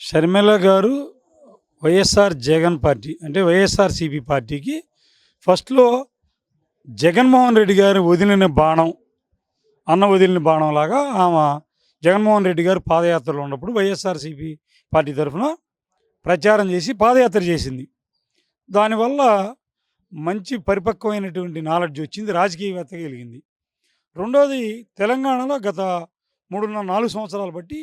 షర్మిల గారు వైఎస్ఆర్ జగన్ పార్టీ అంటే వైఎస్ఆర్‌సీపీ పార్టీకి ఫస్ట్‌లో జగన్మోహన్ రెడ్డి గారు వదిలిన బాణం, అన్న వదిలిన బాణంలాగా జగన్మోహన్ రెడ్డి గారు పాదయాత్రలో ఉన్నప్పుడు వైఎస్ఆర్‌సీపీ పార్టీ తరఫున ప్రచారం చేసి పాదయాత్ర చేసింది. దానివల్ల మంచి పరిపక్వమైనటువంటి నాలెడ్జ్ వచ్చింది. రాజకీయవేత్తగా ఎదిగింది. రెండోది తెలంగాణలో గత 3.5, 4 సంవత్సరాలు బట్టి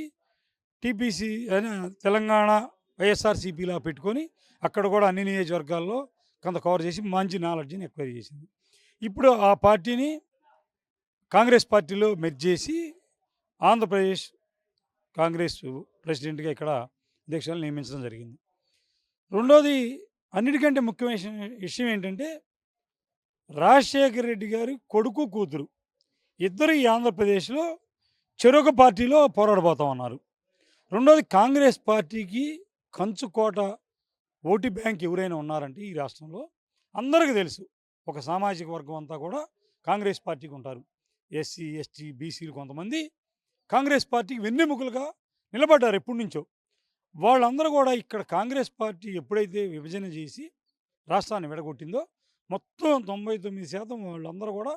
టీపీసీ అని తెలంగాణ వైఎస్ఆర్‌సీపీలా పెట్టుకొని అక్కడ కూడా అన్ని నియోజకవర్గాల్లో కొంత కవర్ చేసి మంచి నాలెడ్జ్‌ని ఎక్వైర్ చేసింది. ఇప్పుడు ఆ పార్టీని కాంగ్రెస్ పార్టీలో మెర్జ్ చేసి ఆంధ్రప్రదేశ్ కాంగ్రెస్ ప్రెసిడెంట్‌గా ఇక్కడ అధ్యక్షులను నియమించడం జరిగింది. రెండోది అన్నిటికంటే ముఖ్యమైన విషయం ఏంటంటే రాజశేఖర రెడ్డి గారి కొడుకు, కూతురు ఇద్దరు ఈ ఆంధ్రప్రదేశ్‌లో చెరొక పార్టీలో పోరాడబోతా ఉన్నారు. రెండోది కాంగ్రెస్ పార్టీకి కంచుకోట ఓటు బ్యాంక్ ఎవరైనా ఉన్నారంటే ఈ రాష్ట్రంలో అందరికీ తెలుసు. ఒక సామాజిక వర్గం అంతా కూడా కాంగ్రెస్ పార్టీకి ఉంటారు. ఎస్సీ, ఎస్టీ, బీసీలు కొంతమంది కాంగ్రెస్ పార్టీకి వెన్నెముకలుగా నిలబడ్డారు ఎప్పటినుంచో. వాళ్ళందరూ కూడా ఇక్కడ కాంగ్రెస్ పార్టీ ఎప్పుడైతే విభజన చేసి రాష్ట్రాన్ని విడగొట్టిందో మొత్తం 99% వాళ్ళందరూ కూడా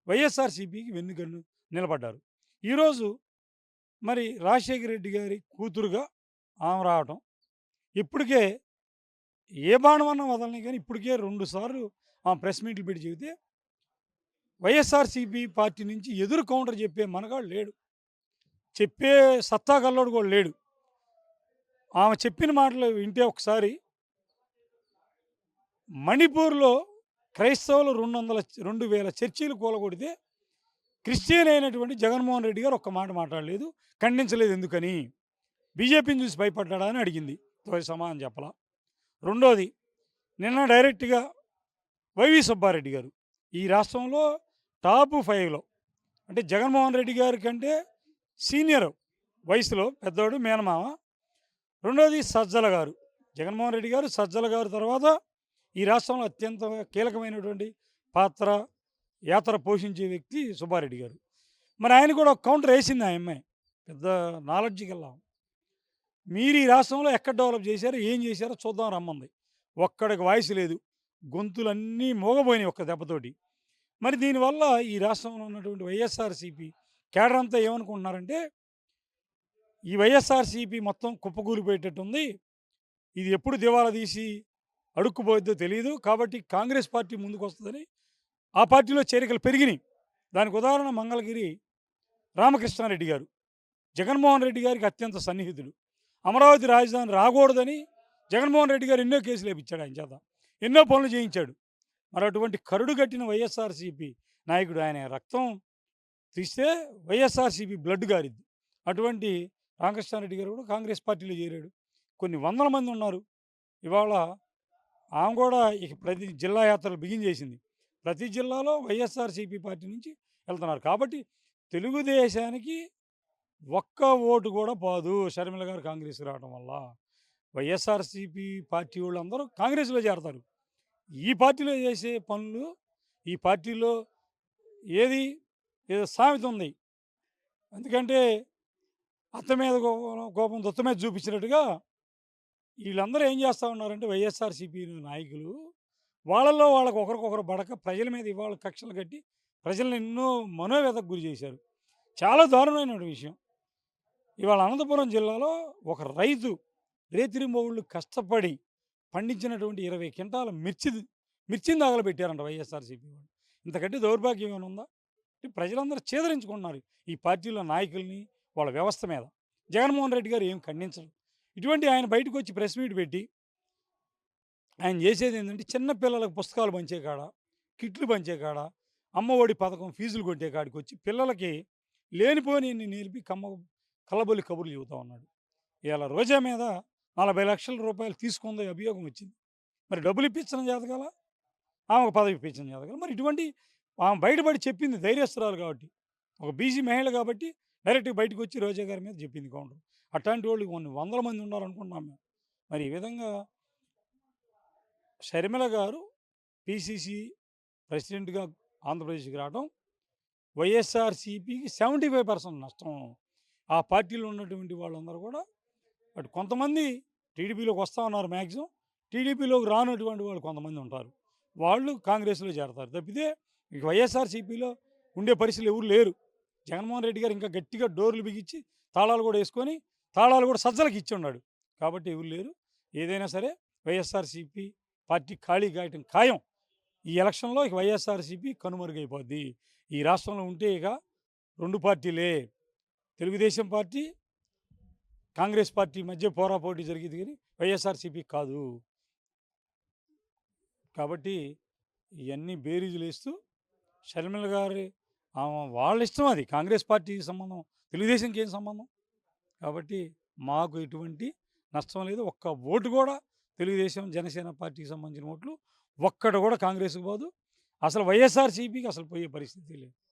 వైఎస్ఆర్‌సీపీకి వెన్నుకన్ను నిలబడ్డారు. ఈరోజు మరి రాజశేఖర రెడ్డి గారి కూతురుగా ఆమె రావటం, ఇప్పటికే ఏ బాణమన్నా వదలని కానీ ఇప్పటికే 2 సార్లు ఆమె ప్రెస్ మీట్లు పెట్టి చెబితే వైఎస్ఆర్‌సీపీ పార్టీ నుంచి ఎదురు కౌంటర్ చెప్పే మనగాడు లేడు. చెప్పే సత్తా గల్లోడు కూడా లేడు. ఆమె చెప్పిన మాటలు వింటే ఒకసారి మణిపూర్‌లో క్రైస్తవులు 2,000 చర్చీలు కూలగొడితే క్రిస్టియన్ అయినటువంటి జగన్మోహన్ రెడ్డి గారు ఒక్క మాట మాట్లాడలేదు. ఖండించలేదు ఎందుకని? బీజేపీని చూసి భయపడ్డాడా అని అడిగింది. సమాధానం చెప్పలా. రెండోది నిన్న డైరెక్ట్‌గా వైవి సుబ్బారెడ్డి గారు ఈ రాష్ట్రంలో టాప్ 5లో అంటే జగన్మోహన్ రెడ్డి గారి కంటే సీనియర్ వయసులో పెద్దోడు మేనమామ. రెండోది సజ్జల గారు. జగన్మోహన్ రెడ్డి గారు, సజ్జల గారు తర్వాత ఈ రాష్ట్రంలో అత్యంత కీలకమైనటువంటి యాత్ర పోషించే వ్యక్తి సుబ్బారెడ్డి గారు. మరి ఆయన కూడా ఒక కౌంటర్ వేసింది ఆ అమ్మాయి. పెద్ద నాలెడ్జ్ గల ఆమె. మీరు ఈ రాష్ట్రంలో ఎక్కడ డెవలప్ చేశారో, ఏం చేశారో చూద్దాం రమ్మంది. ఒక్కడికి వాయిస్ లేదు. గొంతులన్నీ మోగబోయినాయి ఒక్క దెబ్బతోటి. మరి దీనివల్ల ఈ రాష్ట్రంలో ఉన్నటువంటి వైఎస్ఆర్‌సీపీ కేడర్ అంతా ఏమనుకుంటున్నారంటే, ఈ వైఎస్ఆర్‌సీపీ మొత్తం కుప్పకూలిపోయేటట్టుంది. ఇది ఎప్పుడు దివాలా తీసి అడుక్కుపోద్దో తెలీదు. కాబట్టి కాంగ్రెస్ పార్టీ ముందుకొస్తదని ఆ పార్టీలో చేరికలు పెరిగినాయి. దానికి ఉదాహరణ మంగళగిరి రామకృష్ణారెడ్డి గారు. జగన్మోహన్ రెడ్డి గారికి అత్యంత సన్నిహితుడు. అమరావతి రాజధాని రాకూడదని జగన్మోహన్ రెడ్డి గారు ఎన్నో కేసులు వేయించాడు ఆయన చేత. ఎన్నో పనులు చేయించాడు. మరి అటువంటి కరుడు కట్టిన వైఎస్ఆర్‌సీపీ నాయకుడు ఆయన రక్తం తీస్తే వైఎస్ఆర్‌సీపీ బ్లడ్ గారిద్ది. అటువంటి రామకృష్ణారెడ్డి గారు కూడా కాంగ్రెస్ పార్టీలో చేరాడు. కొన్ని వందల మంది ఉన్నారు. ఇవాళ ఆమె కూడా ఇక ప్రతి జిల్లా యాత్రలు బిగించేసింది. ప్రతి జిల్లాలో వైఎస్ఆర్‌సీపీ పార్టీ నుంచి వెళ్తున్నారు. కాబట్టి తెలుగుదేశానికి ఒక్క ఓటు కూడా పోదు షర్మిల గారు కాంగ్రెస్‌కి రావడం వల్ల. వైఎస్ఆర్‌సీపీ పార్టీ వాళ్ళందరూ కాంగ్రెస్‌లో చేరతారు. ఈ పార్టీలో చేసే పనులు ఈ పార్టీలో ఏది ఏదో సామెత ఉంది. ఎందుకంటే అత్త మీద కోపం దుత్త మీద చూపించినట్టుగా వీళ్ళందరూ ఏం చేస్తా ఉన్నారంటే వైఎస్ఆర్‌సీపీ నాయకులు వాళ్ళలో వాళ్ళకి ఒకరికొకరు పడక ప్రజల మీద ఇవాళ కక్షలు కట్టి ప్రజలను ఎన్నో మనోవ్యధకు గురి చేశారు. చాలా దారుణమైన విషయం. ఇవాళ అనంతపురం జిల్లాలో ఒక రైతు రేతిరిమోళ్ళు కష్టపడి పండించినటువంటి 20 క్వింటాల మిర్చిని తగలబెట్టారంట వైఎస్ఆర్‌సీపీ వాళ్ళు. ఇంతకంటే దౌర్భాగ్యం ఏమైనా ఉందా? అంటే ప్రజలందరూ చేదరించుకుంటున్నారు ఈ పార్టీలో నాయకుల్ని, వాళ్ళ వ్యవస్థ మీద. జగన్మోహన్ రెడ్డి గారు ఏం ఖండించరు. ఇటువంటి ఆయన బయటకు వచ్చి ప్రెస్ మీట్ పెట్టి ఆయన చేసేది ఏంటంటే చిన్న పిల్లలకు పుస్తకాలు పంచే కాడ, కిట్లు పంచే కాడ, అమ్మఒడి పథకం ఫీజులు కొట్టే కాడికి వచ్చి పిల్లలకి లేనిపోనిన్ని నేర్పి కల్లబొల్లి కబుర్లు చెబుతా ఉన్నాడు. ఇవాళ రోజా మీద 40 లక్షల రూపాయలు తీసుకుంది అభియోగం వచ్చింది. మరి డబ్బులు ఇప్పించడం చేతకాల, ఆమెకు పదవి ఇప్పించడం చేతకాల. మరి ఇటువంటి ఆమె బయటపడి చెప్పింది ధైర్యస్తురాలు కాబట్టి, ఒక బీసీ మహిళ కాబట్టి డైరెక్ట్‌గా బయటకు వచ్చి రోజా గారి మీద చెప్పింది కౌంటర్. అట్లాంటి వాళ్ళు కొన్ని వందల మంది ఉన్నారనుకుంటున్నాం మేము. మరి ఈ విధంగా షర్మిల గారు పీసీసీ ప్రెసిడెంట్‌గా ఆంధ్రప్రదేశ్‌కి రావడం వైఎస్ఆర్‌సీపీకి 75% నష్టం. ఆ పార్టీలో ఉన్నటువంటి వాళ్ళందరూ కూడా బట్ కొంతమంది టీడీపీలోకి వస్తా ఉన్నారు మ్యాక్సిమం. టీడీపీలోకి రానటువంటి వాళ్ళు కొంతమంది ఉంటారు. వాళ్ళు కాంగ్రెస్‌లో చేరతారు. తప్పితే ఇక వైఎస్ఆర్‌సీపీలో ఉండే పరిస్థితులు ఎవరు లేరు. జగన్మోహన్ రెడ్డి గారు ఇంకా గట్టిగా డోర్లు బిగించి, తాళాలు కూడా యేసుకొని, తాళాలు కూడా సజ్జలకి ఇచ్చున్నాడు. కాబట్టి ఎవరు లేరు. ఏదైనా సరే వైఎస్ఆర్‌సీపీ పార్టీ ఖాళీ కాయటం ఖాయం. ఈ ఎలక్షన్‌లో ఇక వైఎస్ఆర్‌సీపీ కనుమరుగైపోద్ది. ఈ రాష్ట్రంలో ఉంటే ఇక 2 పార్టీలే. తెలుగుదేశం పార్టీ, కాంగ్రెస్ పార్టీ మధ్య పోరాపోటీ జరిగేది గానీ వైఎస్ఆర్‌సీపీ కాదు. కాబట్టి ఇయన్నీ బేరీజులేస్తూ షర్మిల గారి వాళ్ళ ఇష్టం అది. కాంగ్రెస్ పార్టీకి సంబంధం, తెలుగుదేశంకి ఏం సంబంధం? కాబట్టి మాకు ఎటువంటి నష్టం లేదు. ఒక్క ఓటు కూడా తెలుగుదేశం, జనసేన పార్టీకి సంబంధించిన ఓట్లు ఒక్కటి కూడా కాంగ్రెస్‌కి పోదు. అసలు వైఎస్ఆర్‌సీపీకి అసలు పోయే పరిస్థితి లేదు.